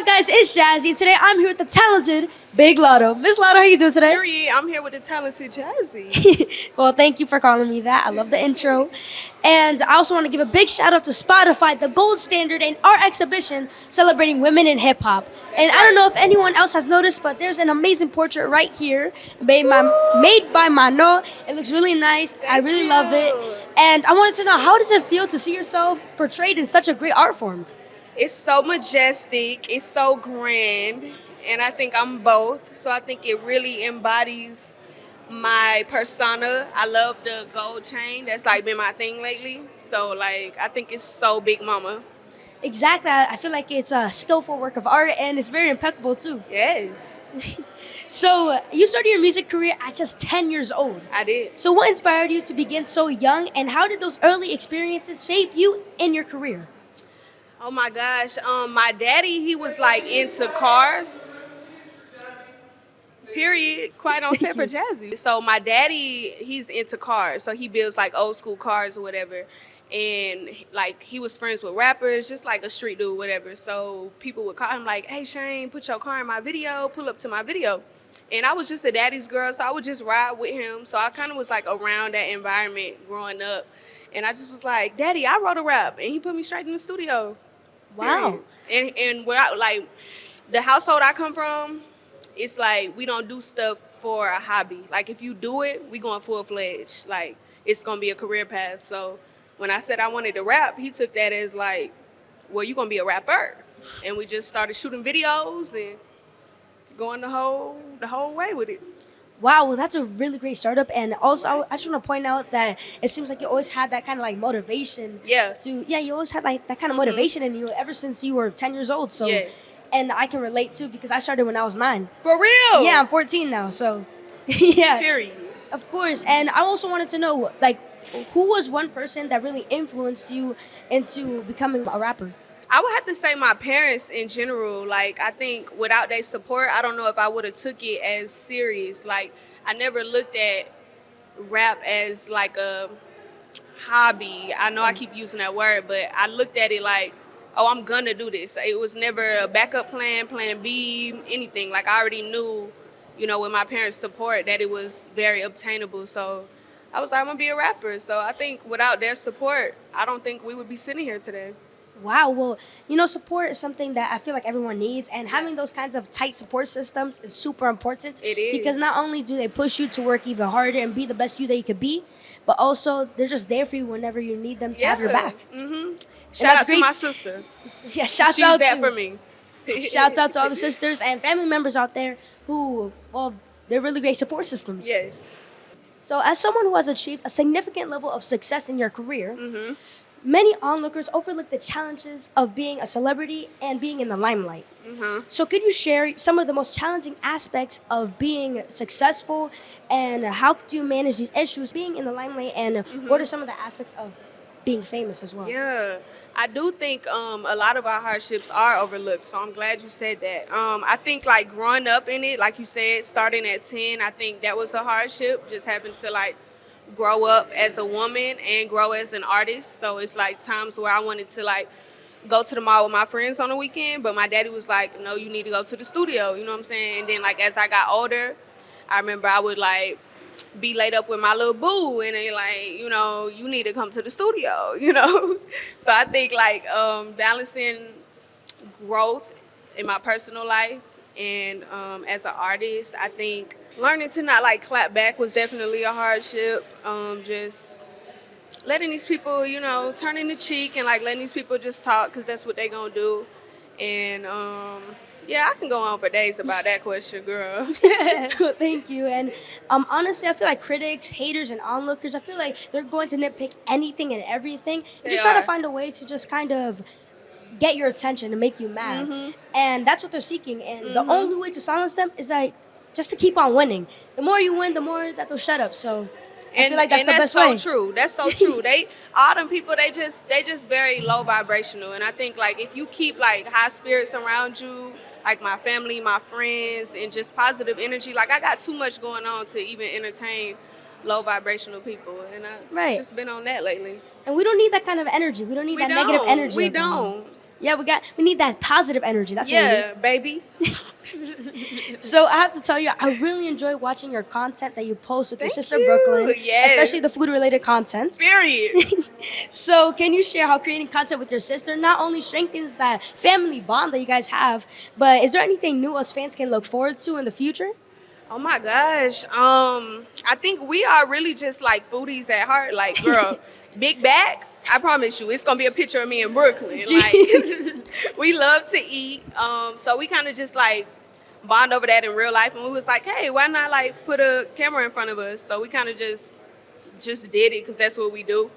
on, guys? It's Jazzy. Today I'm here with the talented Big Latto. Miss Latto, how you doing today? Period. I'm here with the talented Jazzy. Well, thank you for calling me that. I love the intro. And I also want to give a big shout out to Spotify, the gold standard in our exhibition celebrating women in hip hop. And I don't know if anyone else has noticed, but there's an amazing portrait right here made by Mano. It looks really nice. I really love it. And I wanted to know, how does it feel to see yourself portrayed in such a great art form? It's so majestic. It's so grand. And I think I'm both. So I think it really embodies my persona. I love the gold chain. That's like been my thing lately. So like I think it's so big mama. Exactly. I feel like it's a skillful work of art and it's very impeccable too. Yes. So you started your music career at just 10 years old. I did. So what inspired you to begin so young, and how did those early experiences shape you in your career? Oh my gosh. My daddy, he was like into cars. Period. Quite on set for Jazzy. So my daddy, he's into cars. So he builds like old school cars or whatever. And like he was friends with rappers, just like a street dude, whatever. So people would call him like, "Hey Shane, put your car in my video, pull up to my video." And I was just a daddy's girl, so I would just ride with him. So I kind of was like around that environment growing up. And I just was like, "Daddy, I wrote a rap." And he put me straight in the studio. Wow. And without like the household I come from, it's like we don't do stuff for a hobby. Like if you do it, we going full fledged. Like it's gonna be a career path. So when I said I wanted to rap, he took that as like, well, you're gonna be a rapper. And we just started shooting videos and going the whole way with it. Wow, well, that's a really great startup. And also, I just want to point out that it seems like you always had that kind of like motivation. Yeah. You always had like that kind of motivation in you ever since you were 10 years old. So, Yes. And I can relate too because I started when I was 9. For real? Yeah, I'm 14 now. So, yeah. Period. Of course. And I also wanted to know, like, who was one person that really influenced you into becoming a rapper? I would have to say my parents in general. Like, I think without their support, I don't know if I would have took it as serious. Like, I never looked at rap as like a hobby. I know I keep using that word, but I looked at it like, oh, I'm gonna do this. It was never a backup plan, plan B, anything. Like, I already knew, with my parents' support that it was very obtainable. So I was like, I'm gonna be a rapper. So I think without their support, I don't think we would be sitting here today. Wow, well, support is something that I feel like everyone needs, and having those kinds of tight support systems is super important. It is. Because not only do they push you to work even harder and be the best you that you could be, but also they're just there for you whenever you need them to have your back. Mm-hmm. Shout out to my sister. Yeah, She's there for me. Shouts out to all the sisters and family members out there who, well, they're really great support systems. Yes. So as someone who has achieved a significant level of success in your career, Mm-hmm. many onlookers overlook the challenges of being a celebrity and being in the limelight. Mm-hmm. So could you share some of the most challenging aspects of being successful, and how do you manage these issues being in the limelight, and what are some of the aspects of being famous as well? Yeah, I do think a lot of our hardships are overlooked, so I'm glad you said that. I think like growing up in it, like you said, starting at 10, I think that was a hardship, just having to like grow up as a woman and grow as an artist. So it's like times where I wanted to like go to the mall with my friends on the weekend, but my daddy was like, no, you need to go to the studio, you know what I'm saying? And then like as I got older, I remember I would like be laid up with my little boo and they like, you need to come to the studio, So I think like balancing growth in my personal life and as an artist, I think learning to not like clap back was definitely a hardship. Just letting these people, turning the cheek and like letting these people just talk because that's what they gonna do. And yeah, I can go on for days about that question, girl. Thank you. And honestly, I feel like critics, haters, and onlookers, I feel like they're going to nitpick anything and everything. They're just trying to find a way to just kind of get your attention and make you mad. Mm-hmm. And that's what they're seeking. And the only way to silence them is like just to keep on winning. The more you win, the more that they'll shut up. So I feel like that's the best way. That's so true. That's so true. All them people, they just very low vibrational. And I think like if you keep like high spirits around you, like my family, my friends, and just positive energy, like I got too much going on to even entertain low vibrational people, and I've just been on that lately. And we don't need that kind of energy. We don't need that negative energy. We don't. Yeah, we need that positive energy. That's what we need. Yeah, baby. So I have to tell you, I really enjoy watching your content that you post with your Thank sister you. Brooklyn, Yes. especially the food-related content. Period. So can you share how creating content with your sister not only strengthens that family bond that you guys have, but is there anything new us fans can look forward to in the future? Oh my gosh. I think we are really just like foodies at heart. Like, girl, big back. I promise you, it's gonna be a picture of me in Brooklyn. Like, we love to eat. So we kind of just like bond over that in real life, and we was like, hey, why not like put a camera in front of us? So we kind of just did it because that's what we do.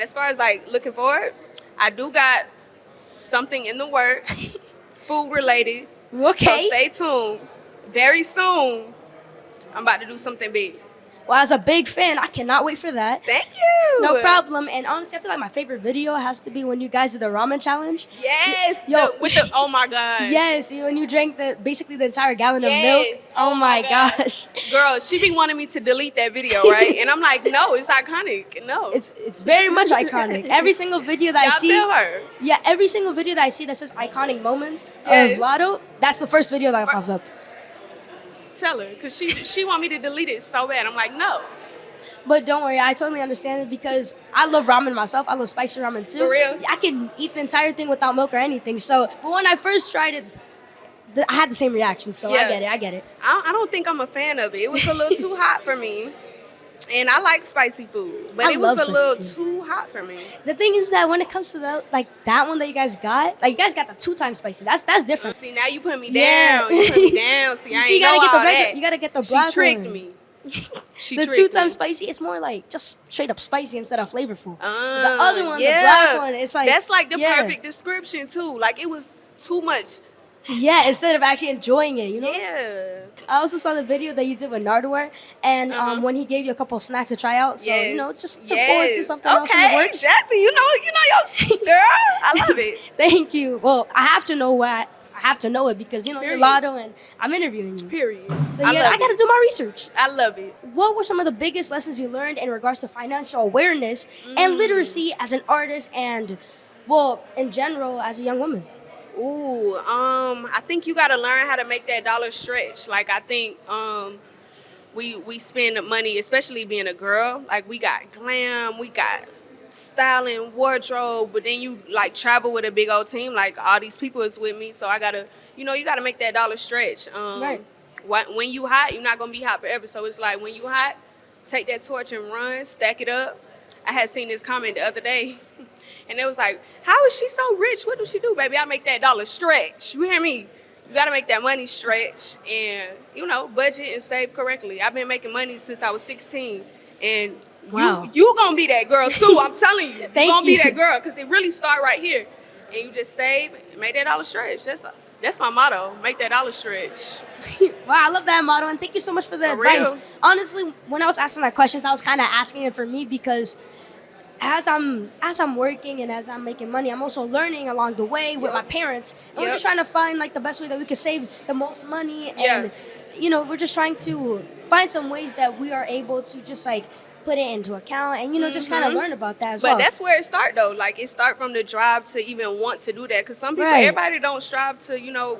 As far as like looking forward, I do got something in the works, food related. Okay. So stay tuned. Very soon, I'm about to do something big. Well, as a big fan, I cannot wait for that. Thank you. No problem. And honestly, I feel like my favorite video has to be when you guys did the ramen challenge. Yes. Yo. Oh my God. Yes, when you drank basically the entire gallon of milk. Yes. Oh my God. gosh. Girl, she be wanting me to delete that video, right? And I'm like, no, it's iconic. No. It's very much iconic. Every single video that I Y'all see. tell her. Yeah, every single video that I see that says iconic moments Yes. of Latto, that's the first video that pops up. Tell her, because she want me to delete it so bad. I'm like, no. But don't worry, I totally understand it because I love ramen myself. I love spicy ramen too. For real? I can eat the entire thing without milk or anything. So, but when I first tried it, I had the same reaction. So Yeah. I get it. I don't think I'm a fan of it. It was a little too hot for me. And I like spicy food, but I it love was a spicy little food. too hot for me. The thing is that when it comes to that one that you guys got, like you guys got the 2 times spicy. That's different. See, now you put me Yeah. down. You put me down. See, I You ain't know gotta get the all regular, that. you gotta get the black She tricked one. me. She The tricked 2 times me. spicy, it's more like just straight up spicy instead of flavorful. The Ah, other one, yeah. the black one, it's like that's like the yeah. perfect description too. Like it was too much. Yeah, instead of actually enjoying it, you know. Yeah. I also saw the video that you did with Nardwar, and when he gave you a couple snacks to try out. So you know, just look forward to something else in the works. Jazzy, you know your girl. I love it. Thank you. Well, I have to know what I have to know it because you know you're Period. Latto and I'm interviewing you. Period. So yeah, I gotta do my research. I love it. What were some of the biggest lessons you learned in regards to financial awareness and literacy as an artist and, well, in general as a young woman? Ooh, I think you gotta learn how to make that dollar stretch. Like I think we spend money, especially being a girl. Like we got glam, we got styling, wardrobe, but then you like travel with a big old team. Like all these people is with me, so I gotta, you gotta make that dollar stretch. Right. When you hot, you're not gonna be hot forever. So it's like when you hot, take that torch and run, stack it up. I had seen this comment the other day. And it was like, how is she so rich? What does she do, baby? I make that dollar stretch. You hear me? You got to make that money stretch and, budget and save correctly. I've been making money since I was 16. And Wow. you going to be that girl, too. I'm telling you. You're Thank going to be you. that girl because it really start right here. And you just save and make that dollar stretch. That's my motto. Make that dollar stretch. Wow, I love that motto, and thank you so much for the For advice. real. Honestly, when I was asking that questions, I was kind of asking it for me because as I'm working and as I'm making money, I'm also learning along the way with my parents. And we're just trying to find like the best way that we could save the most money. And we're just trying to find some ways that we are able to just like put it into account and just kind of learn about that as well. But that's where it start though. Like it start from the drive to even want to do that. Because some people, Right. everybody don't strive to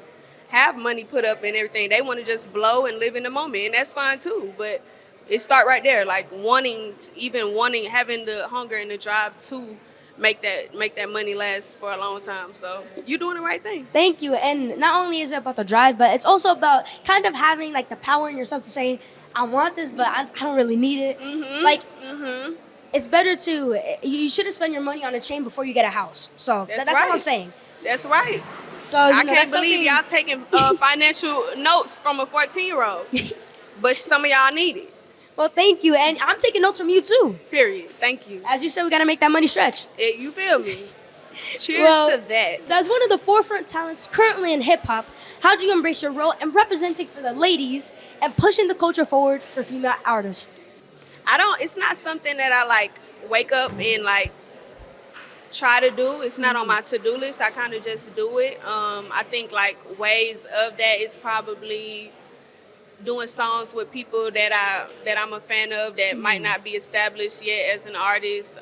have money put up and everything. They want to just blow and live in the moment, and that's fine too. But it start right there, like having the hunger and the drive to make that money last for a long time. So you're doing the right thing. Thank you. And not only is it about the drive, but it's also about kind of having like the power in yourself to say, I want this, but I don't really need it. Like, it's better you shouldn't spend your money on a chain before you get a house. So that's right. all I'm saying. That's right. So I can't that's believe y'all taking financial notes from a 14-year-old, but some of y'all need it. Well, thank you. And I'm taking notes from you too. Period. Thank you. As you said, we got to make that money stretch. You feel me? Cheers Well, to that. So as one of the forefront talents currently in hip-hop, how do you embrace your role in representing for the ladies and pushing the culture forward for female artists? It's not something that I like wake up and like try to do. It's not on my to-do list. I kind of just do it. I think like ways of that is probably doing songs with people that I'm a fan of that might not be established yet as an artist,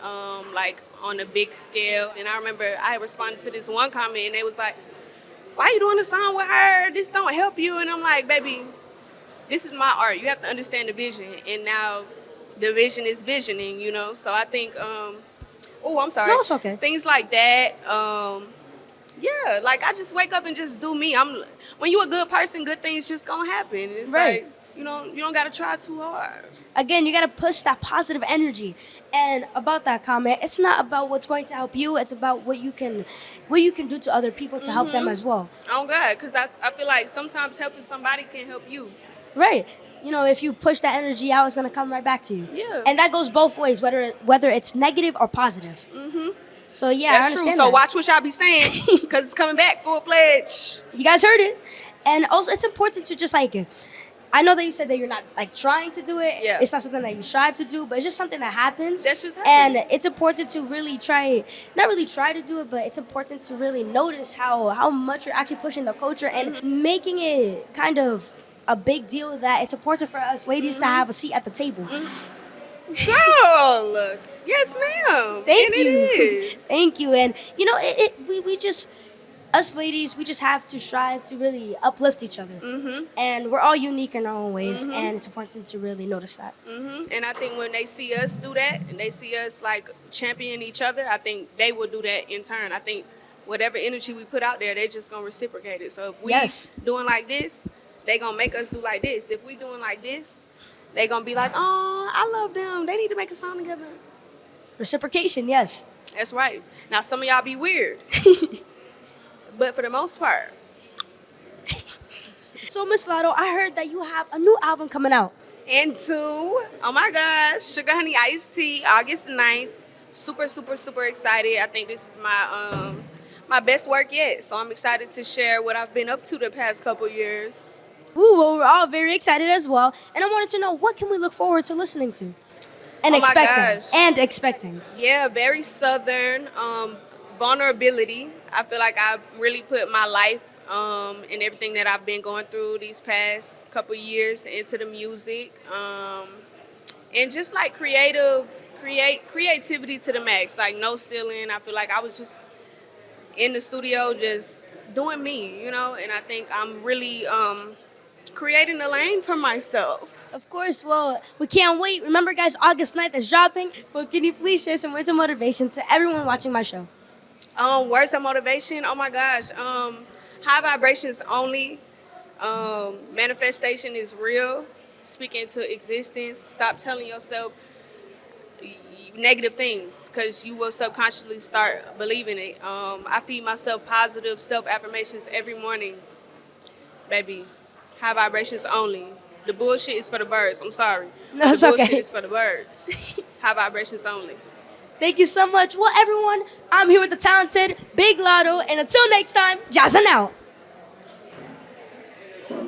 like on a big scale. And I remember I had responded to this one comment, and they was like, "Why you doing a song with her? This don't help you." And I'm like, "Baby, this is my art. You have to understand the vision." And now the vision is visioning, you know. So I think, oh, I'm sorry. No, it's okay. Things like that. Yeah, like I just wake up and just do me. When you a good person, good things just gonna happen. It's Right. like, you don't gotta try too hard. Again, you gotta push that positive energy. And about that comment, it's not about what's going to help you. It's about what you can do to other people to help them as well. Oh God, because I feel like sometimes helping somebody can help you. Right. You know, if you push that energy out, it's gonna come right back to you. Yeah. And that goes both ways, whether it's negative or positive. Mm-hmm. So yeah, I That's understand true. So that. watch what y'all be saying, because it's coming back full fledged. You guys heard it. And also, it's important to just like, I know that you said that you're not like trying to do it. Yeah. It's not something that you strive to do, but it's just something that happens. That's just happening. And it's important to really not really try to do it, but it's important to really notice how much you're actually pushing the culture and making it kind of a big deal that it's important for us ladies to have a seat at the table. Girl, yes, ma'am. Thank and you. It is. Thank you. And you know, we just, us ladies, we just have to strive to really uplift each other. And we're all unique in our own ways, and it's important to really notice that. And I think when they see us do that, and they see us like champion each other, I think they will do that in turn. I think whatever energy we put out there, they just gonna reciprocate it. So if we Yes. doing like this, they gonna make us do like this. If we doing like this, they gonna be like, "Oh, I love them. They need to make a song together." Reciprocation, yes. That's right. Now some of y'all be weird, but for the most part, So, Miss Latto, I heard that you have a new album coming out. and two, oh my gosh, Sugar Honey Iced Tea, August 9th. Super, super, super excited. I think this is my best work yet. So I'm excited to share what I've been up to the past couple years. Ooh, well, we're all very excited as well. And I wanted to know, what can we look forward to listening to? And Oh my expecting. gosh. And expecting. Yeah, very southern, vulnerability. I feel like I really put my life and everything that I've been going through these past couple years into the music. And just like creativity to the max, like no ceiling. I feel like I was just in the studio just doing me, you know, and I think I'm really creating a lane for myself. Of course, well, we can't wait. Remember, guys, August 9th is dropping. Well, can you please share some words of motivation to everyone watching my show? Words of motivation, oh my gosh. High vibrations only. Manifestation is real. Speak into existence. Stop telling yourself negative things, because you will subconsciously start believing it. I feed myself positive self-affirmations every morning. Baby, high vibrations only. The bullshit is for the birds. I'm sorry. No, it's the bullshit okay. is for the birds. High vibrations only. Thank you so much. Well, everyone, I'm here with the talented Big Latto. And until next time, Jazzin' out.